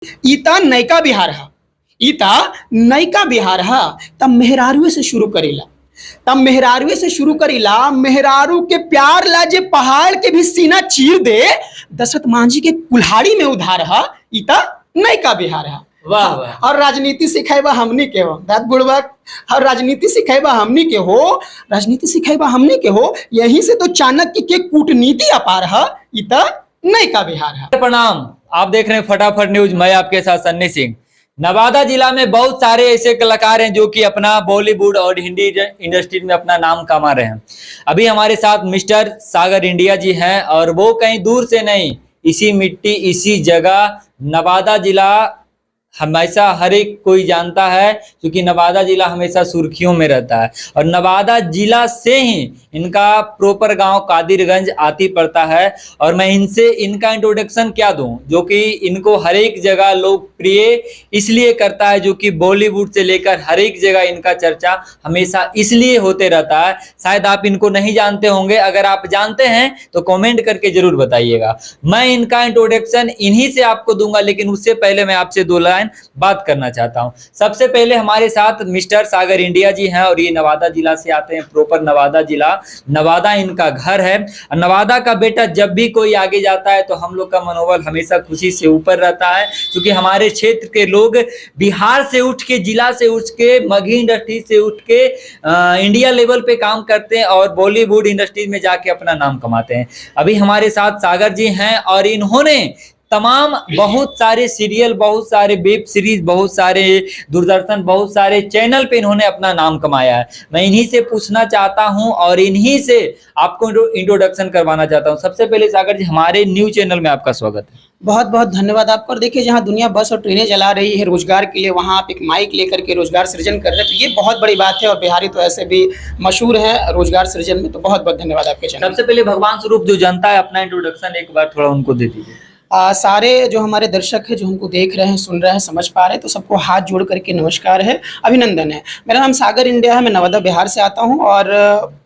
ईता नयका बिहार हा। ईता नयका बिहार हा। तब मेहरारुए से शुरू करेला। तब मेहरारुए से शुरू करेला। मेहरारू के प्यार ला जे पहाड़ के भी सीना चीर दे। दशरथ मांझी के कुल्हाड़ी में उधार हा। ईता नयका बिहार हा। वाह वाह। और राजनीति सिखाइबा हमनी के हो दाद बुड़बक। और राजनीति सिखाइबा हमनी के हो। राजनीति सिखाइबा हमनी के हो। यहीं से तो चाणक्य के कूटनीति अपार है। इता नयका बिहार है। प्रणाम, आप देख रहे हैं फटाफट न्यूज। मैं आपके साथ सन्नी सिंह। नवादा जिला में बहुत सारे ऐसे कलाकार हैं जो कि अपना बॉलीवुड और हिंदी इंडस्ट्री में अपना नाम कमा रहे हैं। अभी हमारे साथ मिस्टर सागर इंडिया जी हैं और वो कहीं दूर से नहीं, इसी मिट्टी इसी जगह नवादा जिला हमेशा हर एक कोई जानता है, क्योंकि नवादा जिला हमेशा सुर्खियों में रहता है। और नवादा जिला से ही इनका प्रॉपर गांव कादिरगंज आती पड़ता है। और मैं इनसे इनका इंट्रोडक्शन क्या दूं, जो कि इनको हर एक जगह लोकप्रिय इसलिए करता है, जो कि बॉलीवुड से लेकर हर एक जगह इनका चर्चा हमेशा इसलिए होते रहता है। शायद आप इनको नहीं जानते होंगे, अगर आप जानते हैं तो कॉमेंट करके जरूर बताइएगा। मैं इनका इंट्रोडक्शन इन्हीं से आपको दूंगा, लेकिन उससे पहले मैं आपसे दो लाइन बात करना चाहता हूं। सबसे पहले हमारे साथ मिस्टर सागर इंडिया जी हैं और ये नवादा जिला से आते हैं, प्रॉपर नवादा जिला। नवादा इनका घर है। और नवादा का बेटा जब भी कोई आगे जाता है तो हम लोग का मनोबल हमेशा खुशी से ऊपर रहता है, क्योंकि हमारे क्षेत्र के लोग बिहार से उठ के, जिला से उठ के, मगही इंडस्ट्री से उठ के इंडिया लेवल पे काम करते हैं और बॉलीवुड इंडस्ट्री में जाके अपना नाम कमाते हैं। अभी हमारे साथ सागर जी हैं और इन्होंने तमाम बहुत सारे सीरियल, बहुत सारे वेब सीरीज, बहुत सारे दूरदर्शन, बहुत सारे चैनल पे इन्होंने अपना नाम कमाया है। मैं इन्हीं से पूछना चाहता हूं और इन्हीं से आपको इंट्रोडक्शन करवाना चाहता हूं। सबसे पहले सागर जी, हमारे न्यूज चैनल में आपका स्वागत है। बहुत बहुत धन्यवाद आपको। और देखिए, जहाँ दुनिया बस और ट्रेनें चला रही है रोजगार के लिए, वहाँ आप एक माइक लेकर के रोजगार सृजन कर रहे हैं, तो ये बहुत बड़ी बात है। और बिहारी तो ऐसे भी मशहूर है रोजगार सृजन में, तो बहुत बहुत धन्यवाद आपके चैनल। सबसे पहले भगवान स्वरूप जो जनता है, अपना इंट्रोडक्शन एक बार थोड़ा उनको दे दीजिए। सारे जो हमारे दर्शक हैं, जो हमको देख रहे हैं, सुन रहे हैं, समझ पा रहे हैं, तो सबको हाथ जोड़ करके नमस्कार है, अभिनंदन है। मेरा नाम सागर इंडिया है। मैं नवादा बिहार से आता हूं और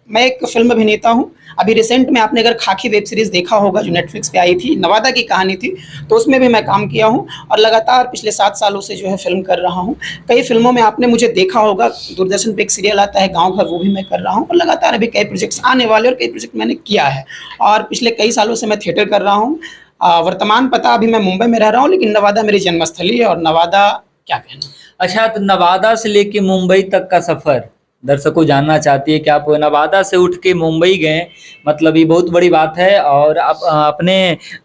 मैं एक फिल्म अभिनेता हूं। अभी रिसेंट में आपने अगर खाकी वेब सीरीज़ देखा होगा, जो नेटफ्लिक्स पे आई थी, नवादा की कहानी थी, तो उसमें भी मैं काम किया हूं। और लगातार पिछले 7 सालों से जो है फिल्म कर रहा हूं। कई फिल्मों में आपने मुझे देखा होगा। दूरदर्शन पे एक सीरियल आता है गाँव घर, वो भी मैं कर रहा हूँ। और लगातार अभी कई प्रोजेक्ट्स आने वाले और कई प्रोजेक्ट मैंने किया है। और पिछले कई सालों से मैं थिएटर कर रहा हूँ। वर्तमान पता अभी मैं मुंबई में रह रहा हूँ, लेकिन नवादा मेरी जन्मस्थली है। और नवादा क्या कहना। अच्छा, तो नवादा से लेके मुंबई तक का सफर दर्शकों जानना चाहती है कि आप नवादा से उठ के मुंबई गए, मतलब ये बहुत बड़ी बात है। और आप अपने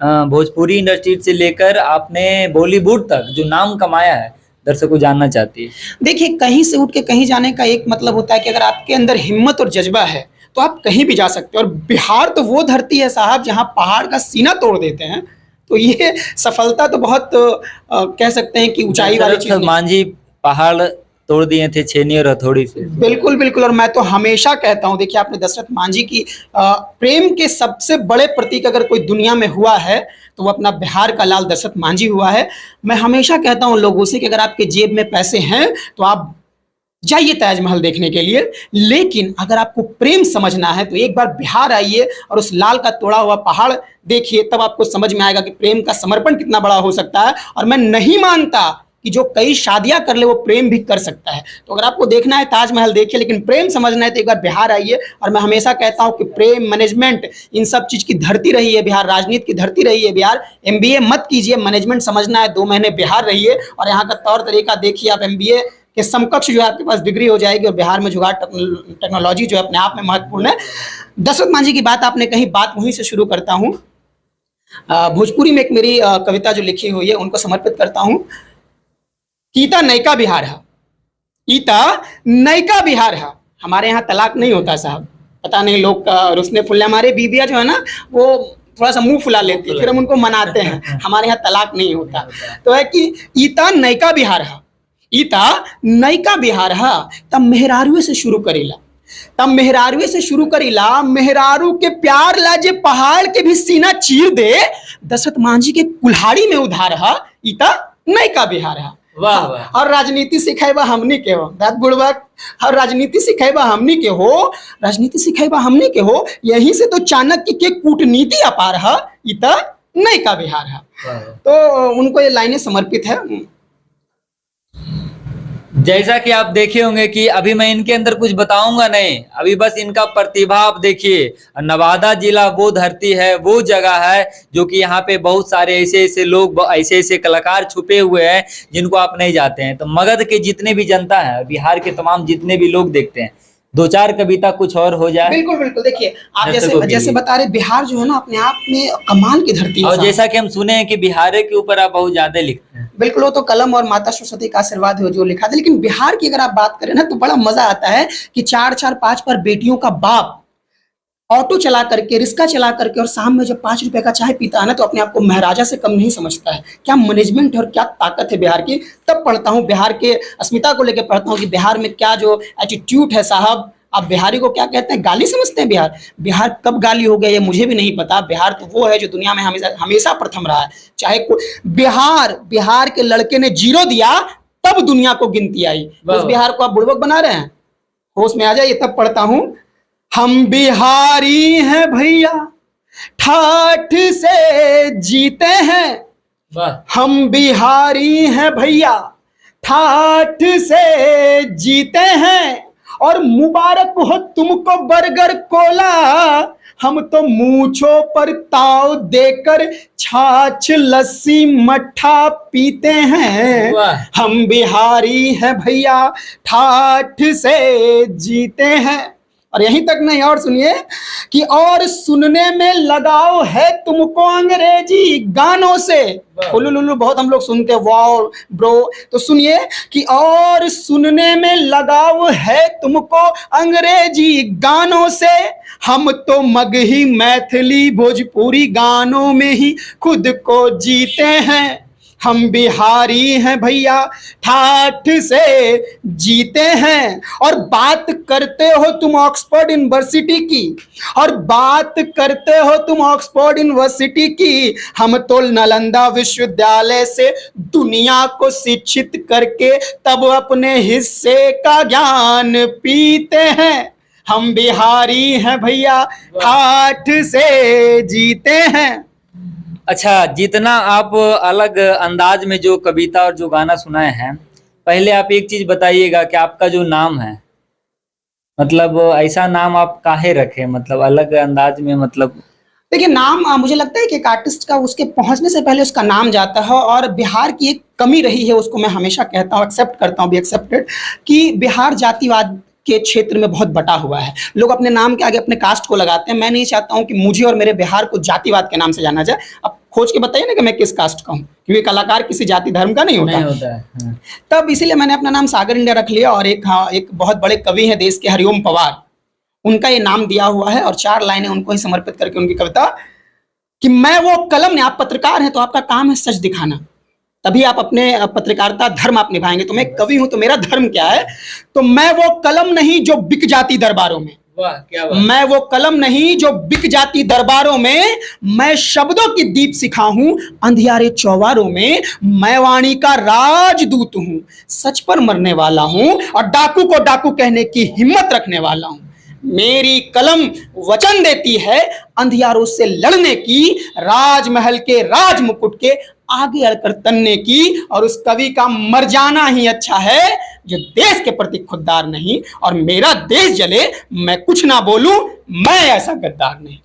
भोजपुरी इंडस्ट्री से लेकर आपने बॉलीवुड तक जो नाम कमाया है, दर्शकों जानना चाहती है। देखिए, कहीं से उठ के कहीं जाने का एक मतलब होता है कि अगर आपके अंदर हिम्मत और जज्बा है तो आप कहीं भी जा सकते हैं। और बिहार तो वो धरती है साहब, जहाँ पहाड़ का सीना तोड़ देते हैं। तो ये सफलता तो बहुत कह सकते हैं कि ऊंचाई वाली चीज। मांझी पहाड़ तोड़ दिए थे छेनी और हथौड़ी से। बिल्कुल बिल्कुल। और मैं तो हमेशा कहता हूँ, देखिए, आपने दशरथ मांझी की प्रेम के सबसे बड़े प्रतीक अगर कोई दुनिया में हुआ है तो वो अपना बिहार का लाल दशरथ मांझी हुआ है। मैं हमेशा कहता हूँ लोगों से कि अगर आपके जेब में पैसे हैं तो आप जाइए ताजमहल देखने के लिए, लेकिन अगर आपको प्रेम समझना है तो एक बार बिहार आइए और उस लाल का तोड़ा हुआ पहाड़ देखिए, तब आपको समझ में आएगा कि प्रेम का समर्पण कितना बड़ा हो सकता है। और मैं नहीं मानता कि जो कई शादियां कर ले वो प्रेम भी कर सकता है। तो अगर आपको देखना है ताजमहल देखिए, लेकिन प्रेम समझना है तो एक बार बिहार आइए। और मैं हमेशा कहता हूं कि प्रेम, मैनेजमेंट, इन सब चीज़ की धरती रही है बिहार, राजनीति की धरती रही है बिहार। MBA मत कीजिए, मैनेजमेंट समझना है 2 महीने बिहार रहिए और यहाँ का तौर तरीका देखिए। आप MBA के समकक्ष जो है आपके पास डिग्री हो जाएगी। और बिहार में जुगाड़ टेक्नोलॉजी जो है अपने आप में महत्वपूर्ण है। दशरथ मांझी की बात आपने कही, बात वहीं से शुरू करता हूँ। भोजपुरी में एक मेरी कविता जो लिखी हुई है उनको समर्पित करता हूँ। ईता नयका बिहार है। ईता नयका बिहार है। हमारे यहाँ तलाक नहीं होता साहब, पता नहीं लोग रुसने फुलने। हमारे बीबिया जो है ना, वो थोड़ा सा मुंह फुला लेती है, फिर हम उनको मनाते हैं। हमारे यहाँ तलाक नहीं होता। तो है कि ईता नयका बिहार है। ईता नयका बिहार है। तब मेहरारुए से शुरू करेला। तब मेहरारुए से शुरू करेला। मेहरारू के प्यार ला जे पहाड़ के भी सीना चीर दे। दशरथ मांझी के कुल्हाड़ी में उधार है। ईता नयका बिहार है। वाह वाह। और राजनीति सिखाइबा हमनी के हो दाद बुड़बक। और राजनीति सिखाइबा हमनी के हो। राजनीति सिखाइबा हमनी के हो। यहीं से तो चाणक्य के कूटनीति अपार है। ईता नई का बिहार है। तो उनको ये लाइनें समर्पित है। जैसा कि आप देखे होंगे कि अभी मैं इनके अंदर कुछ बताऊंगा नहीं, अभी बस इनका प्रतिभा आप देखिए। नवादा जिला वो धरती है, वो जगह है जो कि यहाँ पे बहुत सारे ऐसे ऐसे लोग, ऐसे ऐसे कलाकार छुपे हुए हैं जिनको आप नहीं जानते हैं। तो मगध के जितने भी जनता है, बिहार के तमाम जितने भी लोग देखते हैं, दो चार कविता कुछ और हो जाए। बिल्कुल बिल्कुल, देखिए आप दर्शकों के जैसे लिए। बता रहे, बिहार जो है ना अपने आप में कमाल की धरती है और साहब। जैसा कि हम सुने हैं कि बिहार के ऊपर आप बहुत ज्यादा लिखते हैं। बिल्कुल, वो तो कलम और माता सरस्वती का आशीर्वाद है जो लिखा था। लेकिन बिहार की अगर आप बात करें ना तो बड़ा मजा आता है कि 4-4 5 बेटियों का बाप ऑटो चला करके, रिक्शा चला करके, और शाम में जब 5 रुपए का चाय पीता है ना तो अपने आप को महाराजा से कम नहीं समझता है। क्या मैनेजमेंट है और क्या ताकत है बिहार की। तब पढ़ता हूँ बिहार के अस्मिता को लेकर, पढ़ता हूँ कि बिहार में क्या जो एटीट्यूड है साहब। आप बिहारी को क्या कहते हैं, गाली समझते हैं बिहार। बिहार कब गाली हो गया ये मुझे भी नहीं पता। बिहार तो वो है जो दुनिया में हमेशा हमेशा प्रथम रहा है। चाहे बिहार के लड़के ने 0 दिया तब दुनिया को गिनती आई। उस बिहार को आप बुड़बक बना रहे हैं। होश में आ जाइए। तब पढ़ता हूँ, हम बिहारी हैं भैया, ठाठ से जीते हैं। हम बिहारी हैं भैया, ठाठ से जीते हैं, और मुबारक हो तुमको बर्गर कोला। हम तो मूंछों पर ताव देकर छाछ लस्सी मट्ठा पीते हैं। हम बिहारी हैं भैया, ठाठ से जीते हैं। और यहीं तक नहीं, और सुनिए कि और सुनने में लगाव है तुमको अंग्रेजी गानों से। हुलुलुलु बहुत हम लोग सुनते हैं, वाओ ब्रो। तो सुनिए कि और सुनने में लगाव है तुमको अंग्रेजी गानों से। हम तो मगही मैथिली भोजपुरी गानों में ही खुद को जीते हैं। हम बिहारी हैं भैया, ठाठ से जीते हैं। और बात करते हो तुम ऑक्सफोर्ड यूनिवर्सिटी की, और बात करते हो तुम ऑक्सफोर्ड यूनिवर्सिटी की। हम तो नालंदा विश्वविद्यालय से दुनिया को शिक्षित करके तब अपने हिस्से का ज्ञान पीते हैं। हम बिहारी हैं भैया, ठाठ से जीते हैं। अच्छा, जितना आप अलग अंदाज में जो कविता और जो गाना सुनाए हैं, पहले आप एक चीज बताइएगा कि आपका जो नाम है, मतलब ऐसा नाम आप काहे रखे, मतलब अलग अंदाज में, मतलब देखिए नाम मुझे लगता है कि एक आर्टिस्ट का उसके पहुंचने से पहले उसका नाम जाता है। और बिहार की एक कमी रही है, उसको मैं हमेशा कहता हूँ, एक्सेप्ट करता हूँ, भी एक्सेप्टेड, कि बिहार जातिवाद के क्षेत्र में बहुत बटा हुआ है। लोग अपने नाम के आगे अपने कास्ट को लगाते हैं। मैं नहीं चाहता हूं कि मुझे और मेरे बिहार को जातिवाद के नाम से जाना जाए। अब खोज के बताइए ना कि मैं किस कास्ट का हूं, क्योंकि कलाकार किसी जाति धर्म का नहीं होता है। तब इसीलिए मैंने अपना नाम सागर इंडिया रख लिया। और एक बहुत बड़े कवि हैं देश के, हरिओम पवार, उनका ये नाम दिया हुआ है। और 4 लाइनें उनको ही समर्पित करके उनकी कविता, कि मैं वो कलम नहीं, आप पत्रकार हैं तो आपका काम है सच दिखाना, तभी आप अपने पत्रकारिता धर्म आप निभाएंगे। तो मैं कवि हूं तो मेरा धर्म क्या है, तो मैं वो कलम नहीं जो बिक जाती दरबारों में। वाह, क्या बात। मैं वो कलम नहीं जो बिक जाती दरबारों में, मैं शब्दों की दीप सिखा हूं अंधियारे चौबारों में। मैं वाणी का राजदूत हूं, सच पर मरने वाला हूं, और डाकू को डाकू कहने की हिम्मत रखने वाला हूं। मेरी कलम वचन देती है अंधियारों से लड़ने की, राजमहल के राज मुकुट के आगे अड़कर तनने की। और उस कवि का मर जाना ही अच्छा है जो देश के प्रति खुददार नहीं। और मेरा देश जले मैं कुछ ना बोलूं, मैं ऐसा गद्दार नहीं।